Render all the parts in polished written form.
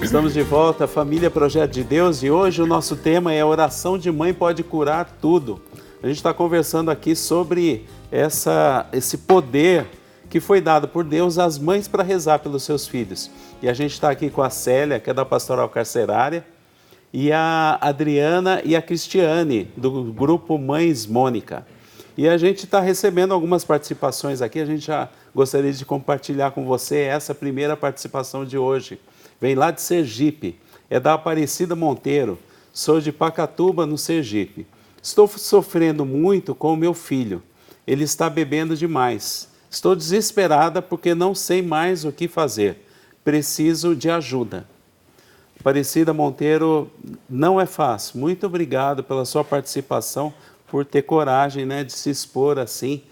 Estamos de volta, Família Projeto de Deus, e hoje o nosso tema é oração de mãe pode curar tudo. A gente está conversando aqui sobre esse poder que foi dado por Deus às mães para rezar pelos seus filhos. E a gente está aqui com a Célia, que é da Pastoral Carcerária, e a Adriana e a Cristiane, do grupo Mães Mônica. E a gente está recebendo algumas participações aqui, a gente já gostaria de compartilhar com você essa primeira participação de hoje. Vem lá de Sergipe, é da Aparecida Monteiro, sou de Pacatuba, no Sergipe. Estou sofrendo muito com o meu filho, ele está bebendo demais. Estou desesperada porque não sei mais o que fazer, preciso de ajuda. Aparecida Monteiro, não é fácil. Muito obrigado pela sua participação, por ter coragem, né, de se expor assim,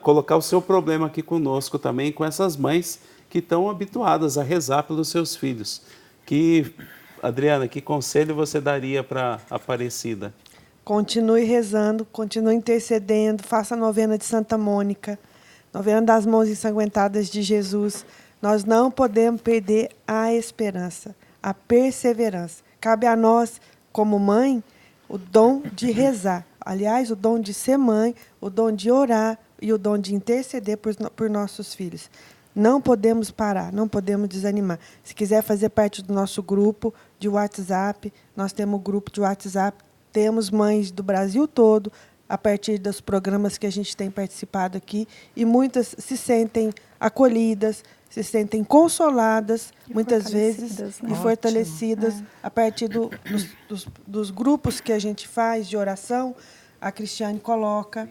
colocar o seu problema aqui conosco também, com essas mães que estão habituadas a rezar pelos seus filhos. Adriana, que conselho você daria para Aparecida? Continue rezando, continue intercedendo, faça a novena de Santa Mônica, novena das mãos ensanguentadas de Jesus. Nós não podemos perder a esperança, a perseverança. Cabe a nós, como mãe, o dom de rezar. Aliás, o dom de ser mãe, o dom de orar e o dom de interceder por nossos filhos. Não podemos parar, não podemos desanimar. Se quiser fazer parte do nosso grupo de WhatsApp, nós temos um grupo de WhatsApp, temos mães do Brasil todo, a partir dos programas que a gente tem participado aqui, e muitas se sentem acolhidas, se sentem consoladas, muitas vezes, né? E fortalecidas a partir dos grupos que a gente faz de oração. A Cristiane coloca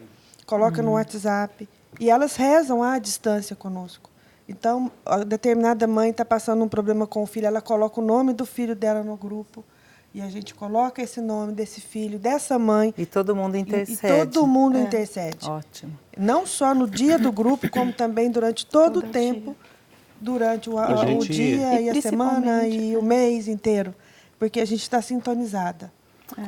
no WhatsApp, e elas rezam à distância conosco. Então, a determinada mãe está passando um problema com o filho, ela coloca o nome do filho dela no grupo, e a gente coloca esse nome desse filho, dessa mãe. E todo mundo intercede. E todo mundo intercede. Ótimo. Não só no dia do grupo, como também durante todo o tempo, durante o dia e a semana e o mês inteiro, porque a gente está sintonizada.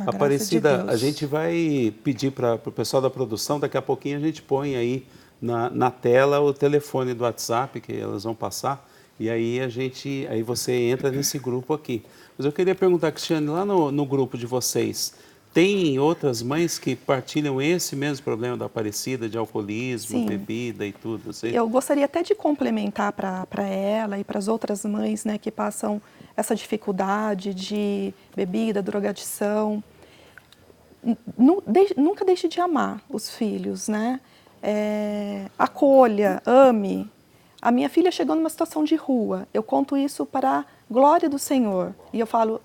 Aparecida, a gente vai pedir para o pessoal da produção, daqui a pouquinho a gente põe aí na tela o telefone do WhatsApp que elas vão passar, e aí aí você entra nesse grupo aqui. Mas eu queria perguntar, Cristiane, lá no grupo de vocês, tem outras mães que partilham esse mesmo problema da Aparecida, de alcoolismo, bebida e tudo? Eu gostaria até de complementar para ela e para as outras mães, né, que passam essa dificuldade de bebida, drogadição. Nunca deixe de amar os filhos, né? Acolha, ame. A minha filha chegou numa situação de rua. Eu conto isso para a glória do Senhor. E eu falo,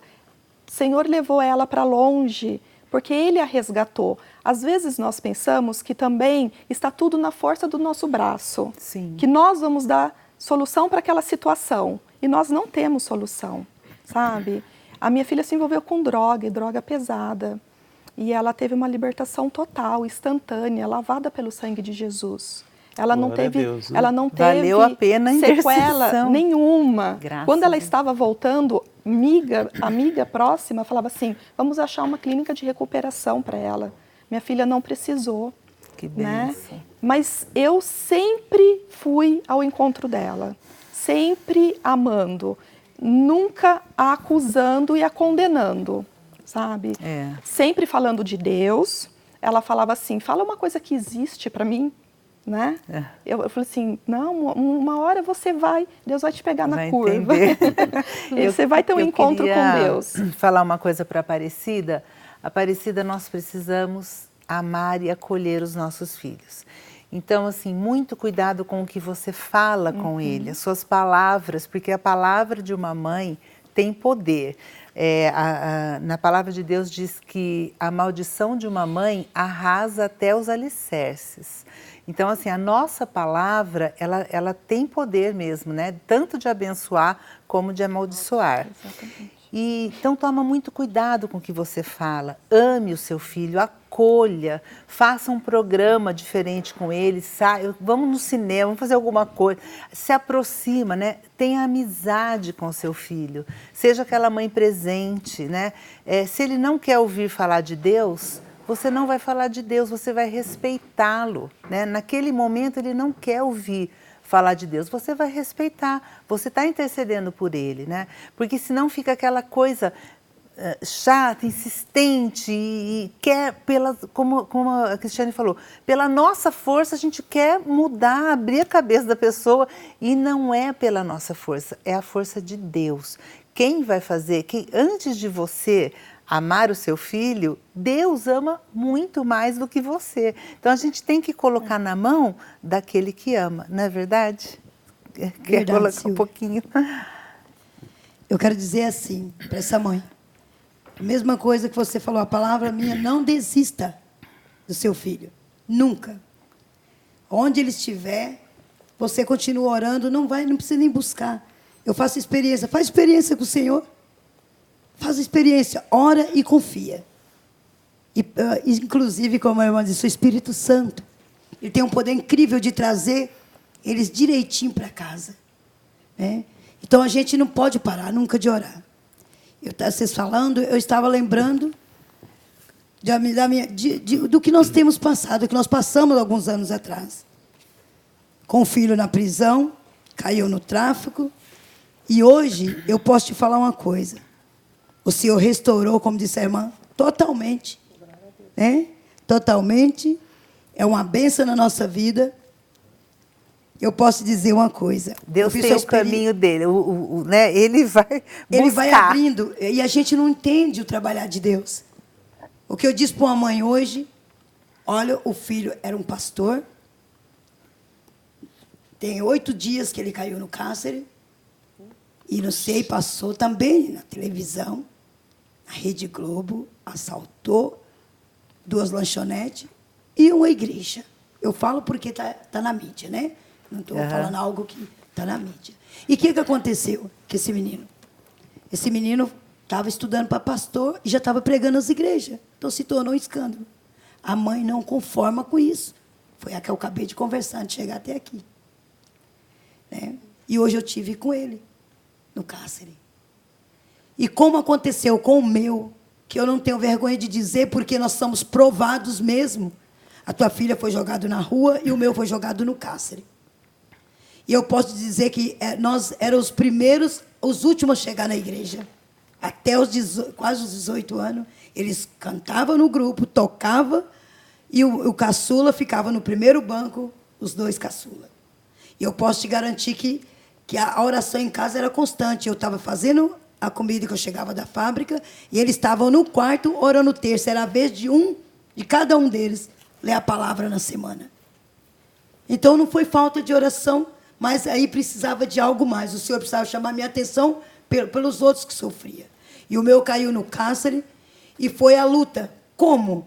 o Senhor levou ela para longe, porque Ele a resgatou. Às vezes nós pensamos que também está tudo na força do nosso braço. Sim. Que nós vamos dar solução para aquela situação. E nós não temos solução, sabe? A minha filha se envolveu com droga, e droga pesada. E ela teve uma libertação total, instantânea, lavada pelo sangue de Jesus. Ela não teve, Deus, né? ela não teve Valeu a pena a sequela nenhuma. Graças Quando ela a Deus. estava voltando, amiga próxima falava assim, vamos achar uma clínica de recuperação para ela. Minha filha não precisou. Que né? bênção. Mas eu sempre fui ao encontro dela, sempre amando, nunca a acusando e a condenando, sabe? Sempre falando de Deus. Ela falava assim, fala uma coisa que existe para mim, né? Eu falei assim, não, uma hora você Deus vai te pegar na curva. E você vai ter um encontro com Deus. Falar uma coisa para Aparecida. Aparecida, nós precisamos amar e acolher os nossos filhos. Então, assim, muito cuidado com o que você fala com ele, as suas palavras, porque a palavra de uma mãe tem poder. Na palavra de Deus diz que a maldição de uma mãe arrasa até os alicerces. Então, assim, a nossa palavra, ela tem poder mesmo, né? Tanto de abençoar como de amaldiçoar. Exatamente. Então, toma muito cuidado com o que você fala. Ame o seu filho, acolha, faça um programa diferente com ele, vamos no cinema, vamos fazer alguma coisa. Se aproxima, né? Tenha amizade com o seu filho. Seja aquela mãe presente, né? Se ele não quer ouvir falar de Deus, você não vai falar de Deus, você vai respeitá-lo, né? Naquele momento ele não quer ouvir, falar de Deus, você vai respeitar, você está intercedendo por ele, né? Porque senão fica aquela coisa chata, insistente e quer, como a Cristiane falou, pela nossa força a gente quer mudar, abrir a cabeça da pessoa e não é pela nossa força, é a força de Deus. Quem vai fazer, antes de você amar o seu filho, Deus ama muito mais do que você. Então a gente tem que colocar na mão daquele que ama, não é verdade? Quer colocar Silvia. um pouquinho? Eu quero dizer assim para essa mãe. A mesma coisa que você falou, a palavra minha, não desista do seu filho. Nunca. Onde ele estiver, você continua orando, não precisa nem buscar. Eu faço experiência. Faz experiência com o Senhor. Faz experiência. Ora e confia. Inclusive, como a irmã disse, o Espírito Santo, ele tem um poder incrível de trazer eles direitinho para casa. Né? Então, a gente não pode parar nunca de orar. Vocês falando, eu estava lembrando do que nós temos passado, do que nós passamos alguns anos atrás. Com o filho na prisão, caiu no tráfico. E hoje, eu posso te falar uma coisa. O Senhor restaurou, como disse a irmã, totalmente. Né? Totalmente. É uma bênção na nossa vida. Eu posso dizer uma coisa. Deus tem o caminho dele, né? Ele vai buscar. Ele vai abrindo, e a gente não entende o trabalhar de Deus. O que eu disse para uma mãe hoje, olha, o filho era um pastor, tem 8 dias que ele caiu no cárcere, e não sei, passou também na televisão, na Rede Globo, assaltou 2 lanchonetes e uma igreja. Eu falo porque tá na mídia, né? Não estou falando algo que está na mídia. E o que aconteceu com esse menino? Esse menino estava estudando para pastor e já estava pregando nas igrejas. Então, se tornou um escândalo. A mãe não conforma com isso. Foi a que eu acabei de conversar, antes de chegar até aqui. Né? E hoje eu tive com ele, no cárcere. E como aconteceu com o meu, que eu não tenho vergonha de dizer, porque nós somos provados mesmo. A tua filha foi jogada na rua e o meu foi jogado no cárcere. E eu posso dizer que nós éramos os primeiros, os últimos a chegar na igreja. Até quase os 18 anos, eles cantavam no grupo, tocavam, e o caçula ficava no primeiro banco, os 2 caçula. E eu posso te garantir que a oração em casa era constante. Eu estava fazendo a comida que eu chegava da fábrica, e eles estavam no quarto orando o terço. Era a vez de cada um deles, ler a palavra na semana. Então, não foi falta de oração, mas aí precisava de algo mais. O Senhor precisava chamar minha atenção pelos outros que sofriam. E o meu caiu no cárcere e foi a luta. Como?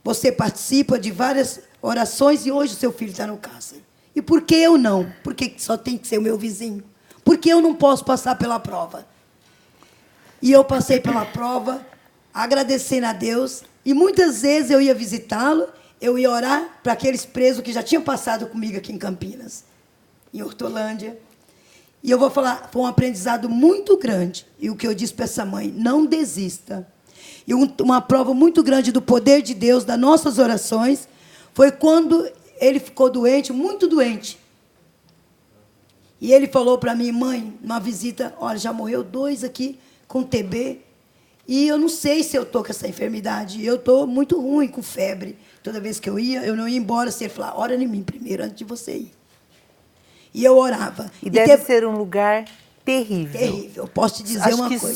Você participa de várias orações e hoje o seu filho está no cárcere. E por que eu não? Por que só tem que ser o meu vizinho? Por que eu não posso passar pela prova? E eu passei pela prova, agradecendo a Deus. E muitas vezes eu ia visitá-lo, eu ia orar para aqueles presos que já tinham passado comigo aqui em Campinas, em Hortolândia. E eu vou falar, foi um aprendizado muito grande. E o que eu disse para essa mãe, não desista. E uma prova muito grande do poder de Deus, das nossas orações, foi quando ele ficou doente, muito doente. E ele falou para mim, mãe, numa visita, olha, já morreu 2 aqui com TB, e eu não sei se eu estou com essa enfermidade. Eu estou muito ruim, com febre. Toda vez que eu não ia embora, você falava, ora em mim primeiro, antes de você ir. E eu orava. E deve ser um lugar terrível. Terrível. Eu posso te dizer Acho uma que coisa.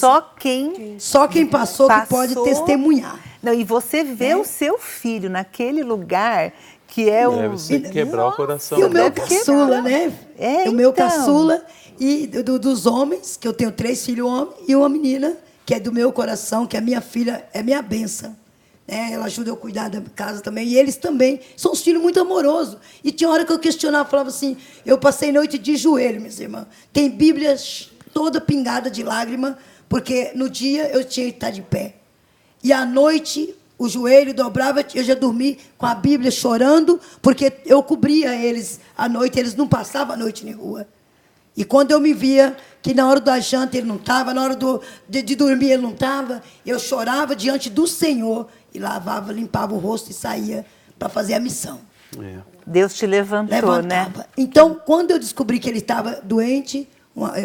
Só quem passou que pode testemunhar. Não, e você vê o seu filho naquele lugar que é o... Deve ser quebrar o coração. E o meu caçula, né? O meu caçula, e dos homens, que eu tenho 3 filhos homens, e uma menina, que é do meu coração, que é minha filha, é minha bênção. Ela ajuda eu a cuidar da casa também. E eles também são uns filhos muito amorosos. E tinha hora que eu questionava, falava assim, eu passei noite de joelho, minhas irmãs. Tem Bíblia toda pingada de lágrima, porque no dia eu tinha que estar de pé. E à noite, o joelho dobrava, eu já dormi com a Bíblia chorando, porque eu cobria eles à noite, eles não passavam a noite na rua. E quando eu me via que na hora da janta ele não estava, na hora de dormir ele não estava, eu chorava diante do Senhor e lavava, limpava o rosto e saía para fazer a missão. Deus te levantou, né? Então, quando eu descobri que ele estava doente,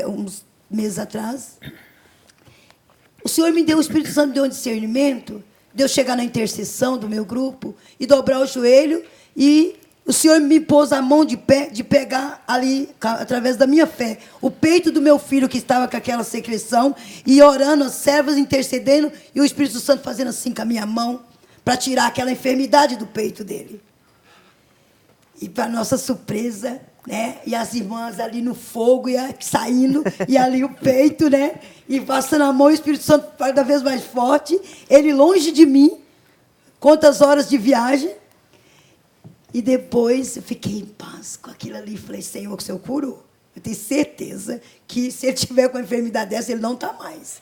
uns meses atrás, o Senhor me deu, o Espírito Santo deu um discernimento de eu chegar na intercessão do meu grupo e dobrar o joelho, e o Senhor me pôs a mão de pegar ali, através da minha fé, o peito do meu filho que estava com aquela secreção, e orando, as servas intercedendo, e o Espírito Santo fazendo assim com a minha mão, para tirar aquela enfermidade do peito dele. E para nossa surpresa, né? E as irmãs ali no fogo, e saindo, e ali o peito, né? E passando a mão, o Espírito Santo cada vez mais forte, ele longe de mim, quantas horas de viagem. E depois eu fiquei em paz com aquilo ali. Falei, Senhor, que o Senhor curou. Eu tenho certeza que se ele tiver com uma enfermidade dessa, ele não está mais.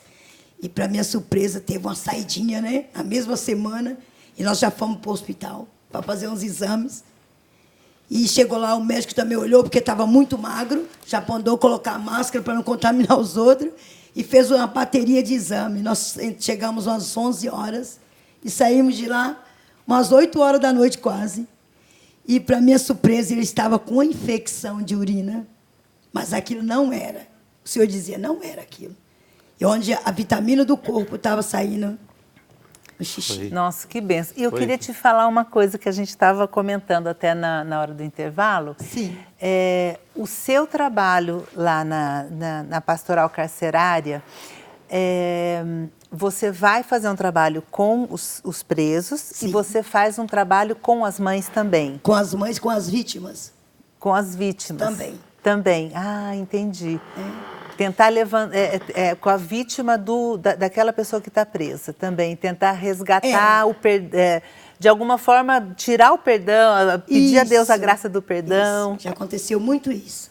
E, para minha surpresa, teve uma saidinha, né? Na mesma semana. E nós já fomos para o hospital para fazer uns exames. E chegou lá, o médico também olhou, porque estava muito magro. Já mandou colocar a máscara para não contaminar os outros. E fez uma bateria de exame. Nós chegamos às 11 horas. E saímos de lá umas 8 horas da noite quase. E, para minha surpresa, ele estava com uma infecção de urina, mas aquilo não era. O Senhor dizia, não era aquilo. E onde a vitamina do corpo estava saindo no xixi. Nossa, que benção. E eu queria te falar uma coisa que a gente estava comentando até na hora do intervalo. Sim. O seu trabalho lá na pastoral carcerária, você vai fazer um trabalho com os presos. Sim. E você faz um trabalho com as mães também. Com as mães, com as vítimas. Com as vítimas. Também. Também. Ah, entendi. Tentar levantar, com a vítima daquela pessoa que está presa também. Tentar resgatar de alguma forma, tirar o perdão, pedir a Deus a graça do perdão. Isso. Já aconteceu muito isso.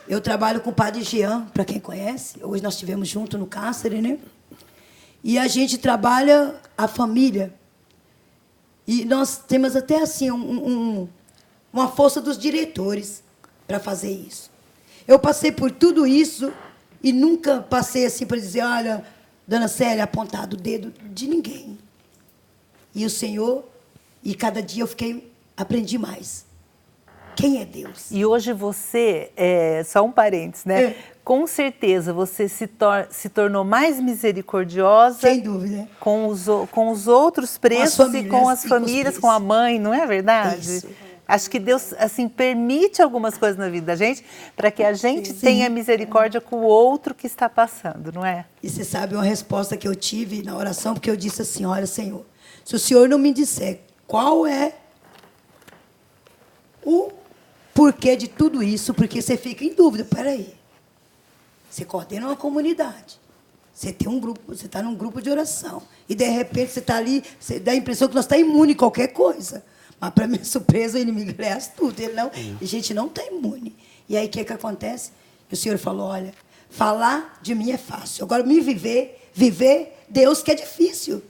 Eu trabalho com o padre Jean, para quem conhece. Hoje nós estivemos juntos no cárcere, né? E a gente trabalha a família. E nós temos até assim uma força dos diretores para fazer isso. Eu passei por tudo isso e nunca passei assim para dizer, olha, dona Célia, apontado o dedo de ninguém. E o Senhor, e cada dia aprendi mais. Quem é Deus? E hoje você, só um parênteses, né? Com certeza você se tornou mais misericordiosa. Sem dúvida. Com os outros presos e com as famílias, com a mãe, não é verdade? Isso. Acho que Deus assim permite algumas coisas na vida da gente para que a gente tenha misericórdia com o outro que está passando, não é? E você sabe uma resposta que eu tive na oração, porque eu disse assim, olha, Senhor, se o Senhor não me disser qual é o porquê de tudo isso, porque você fica em dúvida, peraí. Você coordena uma comunidade. Você tem um grupo, você está num grupo de oração. E, de repente, você está ali, você dá a impressão que nós estamos imunes a qualquer coisa. Mas, para minha surpresa, o inimigo é astuto. A gente não está imune. E aí, o que acontece? O Senhor falou, olha, falar de mim é fácil. Agora, viver Deus que é difícil.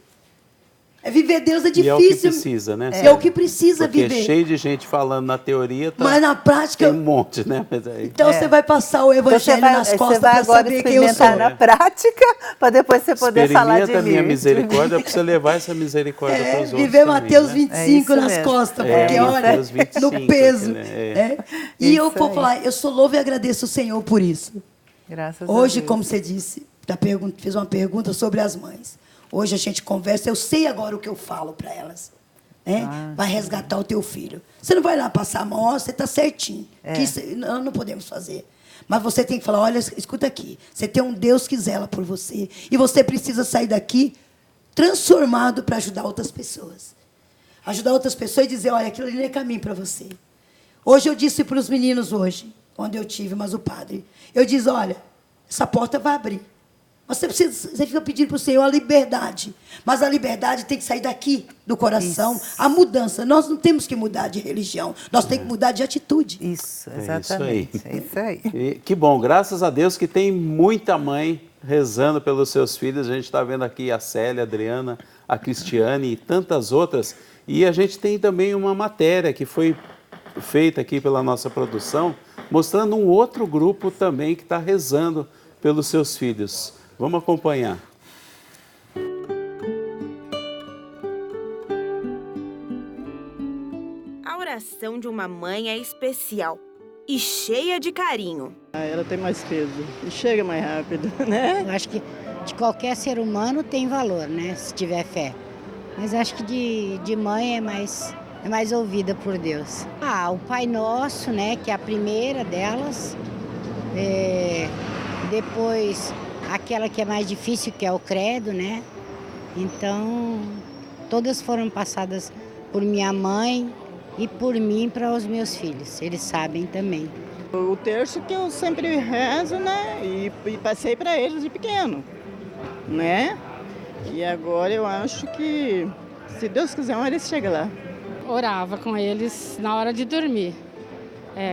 Viver Deus é difícil. E é o que precisa, né? É o que precisa porque viver. É cheio de gente falando na teoria, mas na prática... Tem um monte, né? Mas aí... Então você vai passar o evangelho nas costas para saber quem eu sou. Você vai agora experimentar na prática, para depois você poder falar de mim. Experimenta a minha misericórdia, para você levar essa misericórdia para os outros. Viver Mateus 25 né? nas costas, porque olha, 25, no peso. E eu vou falar, eu sou louvo e agradeço o Senhor por isso. Graças a Hoje, Deus. como você disse, fez uma pergunta sobre as mães. Hoje a gente conversa, eu sei agora o que eu falo para elas. Né? Vai resgatar o teu filho. Você não vai lá passar a mão, você está certinho. Nós não podemos fazer. Mas você tem que falar, olha, escuta aqui. Você tem um Deus que zela por você. E você precisa sair daqui transformado para ajudar outras pessoas. Ajudar outras pessoas e dizer, olha, aquilo ali não é caminho para você. Hoje eu disse para os meninos hoje, onde eu tive, mas o padre, eu disse, olha, essa porta vai abrir. Você fica pedindo para o Senhor a liberdade. Mas a liberdade tem que sair daqui, do coração. Isso. A mudança. Nós não temos que mudar de religião. Nós temos que mudar de atitude. Isso, exatamente. É isso aí. E, que bom, graças a Deus que tem muita mãe rezando pelos seus filhos. A gente está vendo aqui a Célia, a Adriana, a Cristiane e tantas outras. E a gente tem também uma matéria que foi feita aqui pela nossa produção, mostrando um outro grupo também que está rezando pelos seus filhos. Vamos acompanhar. A oração oração de uma mãe é especial e cheia de carinho. Ela tem mais peso e chega mais rápido, né? Eu acho que de qualquer ser humano tem valor, né? Se tiver fé. Mas acho que de mãe é mais ouvida por Deus. O Pai Nosso, né? Que é a primeira delas. Depois, aquela que é mais difícil, que é o Credo, né? Então, todas foram passadas por minha mãe e por mim para os meus filhos. Eles sabem também. O terço que eu sempre rezo, né? E passei para eles de pequeno, né? E agora eu acho que, se Deus quiser, uma hora eles chegam lá. Orava com eles na hora de dormir.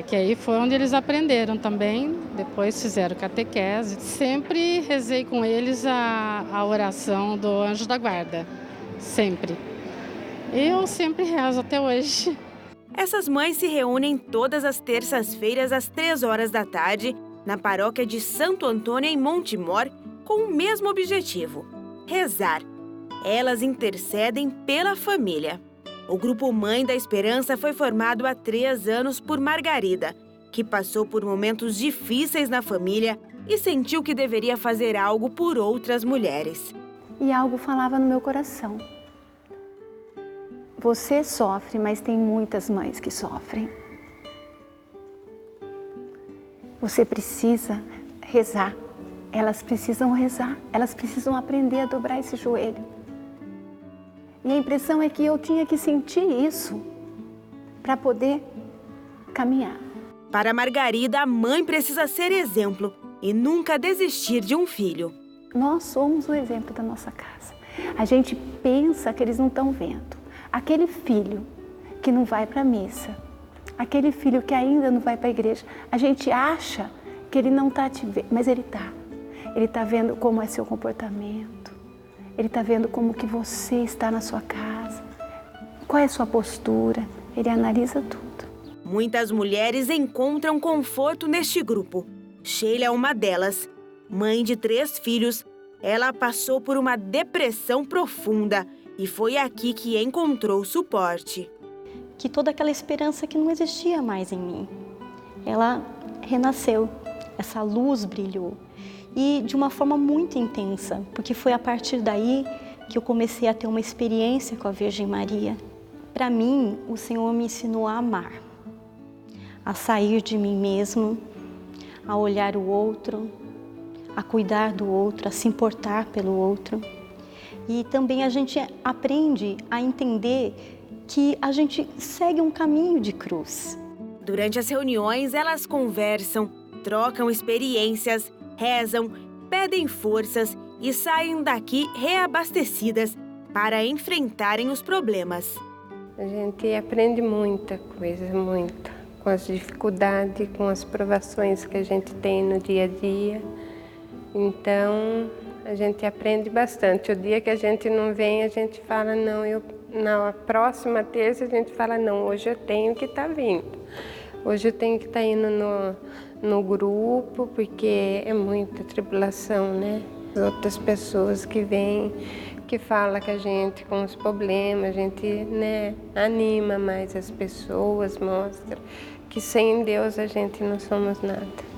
Que aí foi onde eles aprenderam também, depois fizeram catequese. Sempre rezei com eles a oração do Anjo da Guarda, sempre. Eu sempre rezo até hoje. Essas mães se reúnem todas as terças-feiras às 15h, na paróquia de Santo Antônio, em Montemor, com o mesmo objetivo: rezar. Elas intercedem pela família. O Grupo Mãe da Esperança foi formado há 3 anos por Margarida, que passou por momentos difíceis na família e sentiu que deveria fazer algo por outras mulheres. E algo falava no meu coração. Você sofre, mas tem muitas mães que sofrem. Você precisa rezar. Elas precisam rezar. Elas precisam aprender a dobrar esse joelho. E a impressão é que eu tinha que sentir isso para poder caminhar. Para Margarida, a mãe precisa ser exemplo e nunca desistir de um filho. Nós somos o exemplo da nossa casa. A gente pensa que eles não estão vendo. Aquele filho que não vai para a missa, aquele filho que ainda não vai para a igreja, a gente acha que ele não está te vendo, mas ele está. Ele está vendo como é seu comportamento, ele está vendo como que você está na sua casa, qual é a sua postura, ele analisa tudo. Muitas mulheres encontram conforto neste grupo. Sheila é uma delas. Mãe de 3 filhos, ela passou por uma depressão profunda e foi aqui que encontrou suporte. Que toda aquela esperança que não existia mais em mim, ela renasceu, essa luz brilhou. E de uma forma muito intensa, porque foi a partir daí que eu comecei a ter uma experiência com a Virgem Maria. Para mim, o Senhor me ensinou a amar, a sair de mim mesmo, a olhar o outro, a cuidar do outro, a se importar pelo outro. E também a gente aprende a entender que a gente segue um caminho de cruz. Durante as reuniões, elas conversam, trocam experiências, rezam, pedem forças e saem daqui reabastecidas para enfrentarem os problemas. A gente aprende muita coisa, muito, com as dificuldades, com as provações que a gente tem no dia a dia. Então, a gente aprende bastante. O dia que a gente não vem, a gente fala, não, na próxima terça a gente fala, não, hoje eu tenho que estar vindo. Hoje eu tenho que estar indo no grupo, porque é muita tribulação, né? As outras pessoas que vêm, que falam com a gente com os problemas, a gente, né, anima mais as pessoas, mostra que sem Deus a gente não somos nada.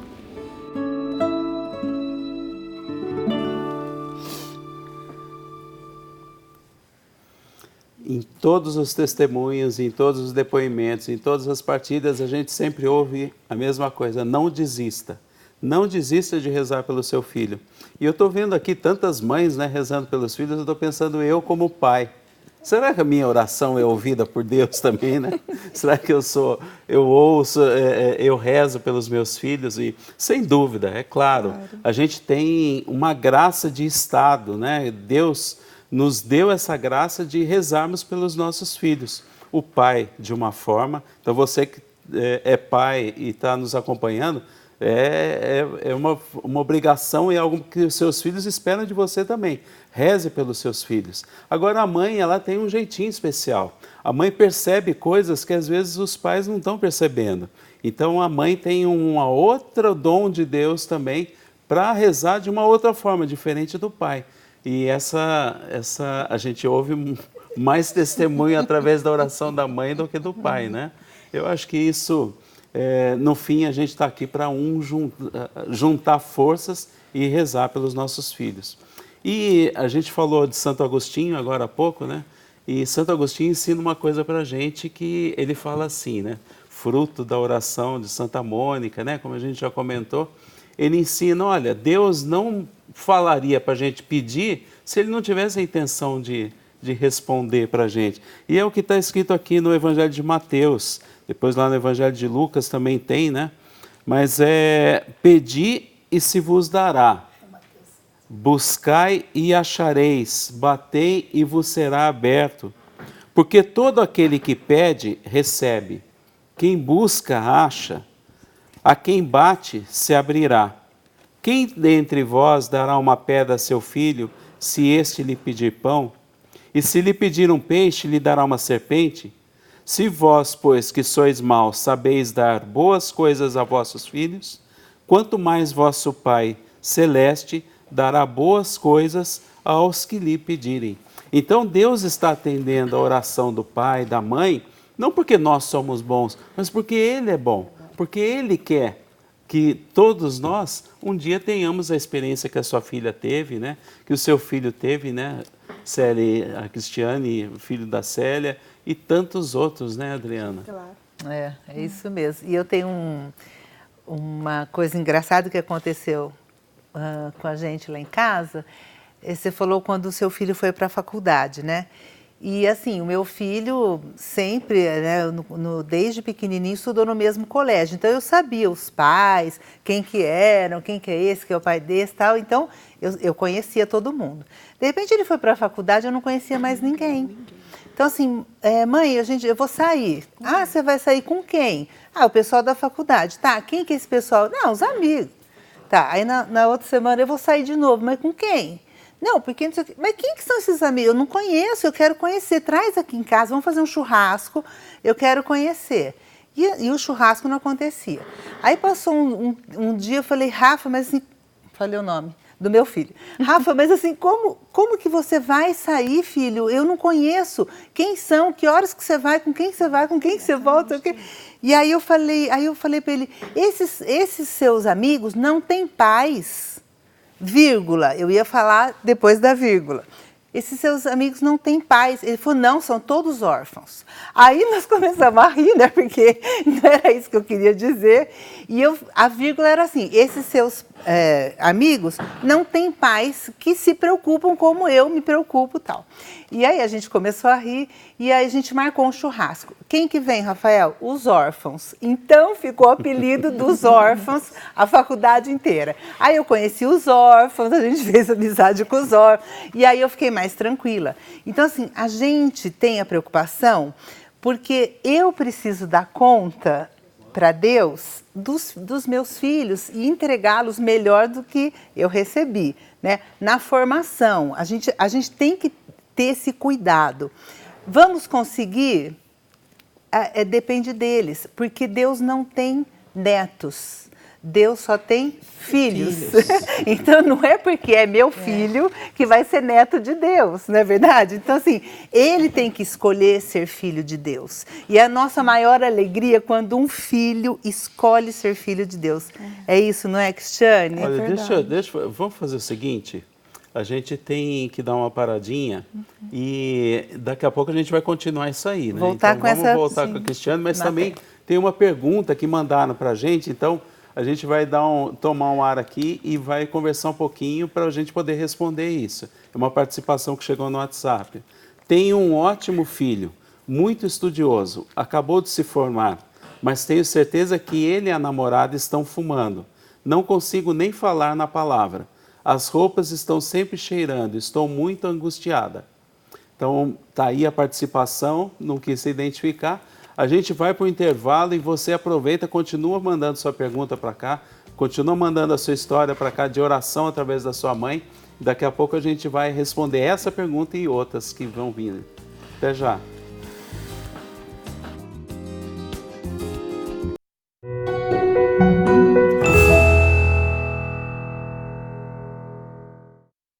Em todos os testemunhos, em todos os depoimentos, em todas as partidas, a gente sempre ouve a mesma coisa: não desista. Não desista de rezar pelo seu filho. E eu estou vendo aqui tantas mães, né, rezando pelos filhos, eu estou pensando eu como pai. Será que a minha oração é ouvida por Deus também, né? Será que eu rezo pelos meus filhos? E sem dúvida, é claro, a gente tem uma graça de estado, né? Deus nos deu essa graça de rezarmos pelos nossos filhos. O pai, de uma forma, então você que é pai e está nos acompanhando, é uma obrigação e algo que os seus filhos esperam de você também. Reze pelos seus filhos. Agora a mãe, ela tem um jeitinho especial. A mãe percebe coisas que às vezes os pais não estão percebendo. Então a mãe tem uma outra dom de Deus também para rezar de uma outra forma, diferente do pai. E a gente ouve mais testemunho através da oração da mãe do que do pai, né? Eu acho que isso, no fim, a gente está aqui para juntar forças e rezar pelos nossos filhos. E a gente falou de Santo Agostinho agora há pouco, né? E Santo Agostinho ensina uma coisa para a gente que ele fala assim, né? Fruto da oração de Santa Mônica, né? Como a gente já comentou, ele ensina, olha, Deus não falaria para a gente pedir se ele não tivesse a intenção de responder para a gente. E é o que está escrito aqui no Evangelho de Mateus, depois lá no Evangelho de Lucas também tem, né? Mas pedi e se vos dará, buscai e achareis, batei e vos será aberto. Porque todo aquele que pede, recebe. Quem busca, acha. A quem bate, se abrirá. Quem dentre vós dará uma pedra a seu filho, se este lhe pedir pão? E se lhe pedir um peixe, lhe dará uma serpente? Se vós, pois, que sois maus, sabeis dar boas coisas a vossos filhos, quanto mais vosso Pai Celeste dará boas coisas aos que lhe pedirem. Então Deus está atendendo a oração do pai, da mãe, não porque nós somos bons, mas porque Ele é bom, porque Ele quer que todos nós um dia tenhamos a experiência que a sua filha teve, né? Que o seu filho teve, né? Célia, a Cristiane, o filho da Célia e tantos outros, né, Adriana? Claro. É isso mesmo. E eu tenho uma coisa engraçada que aconteceu com a gente lá em casa. Você falou quando o seu filho foi para a faculdade, né? E assim, o meu filho sempre, né, desde pequenininho, estudou no mesmo colégio. Então eu sabia os pais, quem que eram, quem que é esse, que é o pai desse e tal. Então eu conhecia todo mundo. De repente ele foi para a faculdade, eu não conhecia mais ninguém. Então assim, mãe, eu vou sair. Ah, você vai sair com quem? Ah, o pessoal da faculdade. Tá, quem que é esse pessoal? Não, os amigos. Tá, aí na outra semana eu vou sair de novo, mas com quem? Não, porque não sei o quê. Mas quem que são esses amigos? Eu não conheço, eu quero conhecer. Traz aqui em casa, vamos fazer um churrasco, eu quero conhecer. E o churrasco não acontecia. Aí passou um dia, eu falei, Rafa, mas assim, falei o nome do meu filho. Rafa, mas assim, como que você vai sair, filho? Eu não conheço. Quem são? Que horas que você vai? Com quem que você vai? Com quem que você volta? E aí eu falei para ele, esses seus amigos não têm pais. Vírgula, eu ia falar depois da vírgula. Esses seus amigos não têm pais. Ele falou, não, são todos órfãos. Aí nós começamos a rir, né? Porque não era isso que eu queria dizer. E a vírgula era assim, esses seus amigos não têm pais que se preocupam como eu me preocupo e tal. E aí a gente começou a rir e aí a gente marcou um churrasco. Quem que vem, Rafael? Os órfãos. Então ficou o apelido dos órfãos a faculdade inteira. Aí eu conheci os órfãos, a gente fez amizade com os órfãos e aí eu fiquei mais tranquila. Então assim, a gente tem a preocupação porque eu preciso dar conta para Deus dos meus filhos e entregá-los melhor do que eu recebi, né? Na formação, a gente tem que ter esse cuidado. Vamos conseguir? Depende deles, porque Deus não tem netos. Deus só tem filhos. Então, não é porque é meu filho que vai ser neto de Deus, não é verdade? Então, assim, ele tem que escolher ser filho de Deus. E a nossa maior alegria é quando um filho escolhe ser filho de Deus. É isso, não é, Cristiane? Olha, vamos fazer o seguinte, a gente tem que dar uma paradinha e daqui a pouco a gente vai continuar isso aí, né? Voltar então, vamos voltar com a Cristiane, mas também tem uma pergunta que mandaram para a gente, então a gente vai tomar um ar aqui e vai conversar um pouquinho para a gente poder responder isso. É uma participação que chegou no WhatsApp. Tenho um ótimo filho, muito estudioso, acabou de se formar, mas tenho certeza que ele e a namorada estão fumando. Não consigo nem falar na palavra. As roupas estão sempre cheirando, estou muito angustiada. Então, está aí a participação, não quis se identificar. A gente vai para o intervalo e você aproveita, continua mandando sua pergunta para cá, continua mandando a sua história para cá de oração através da sua mãe. Daqui a pouco a gente vai responder essa pergunta e outras que vão vindo. Até já.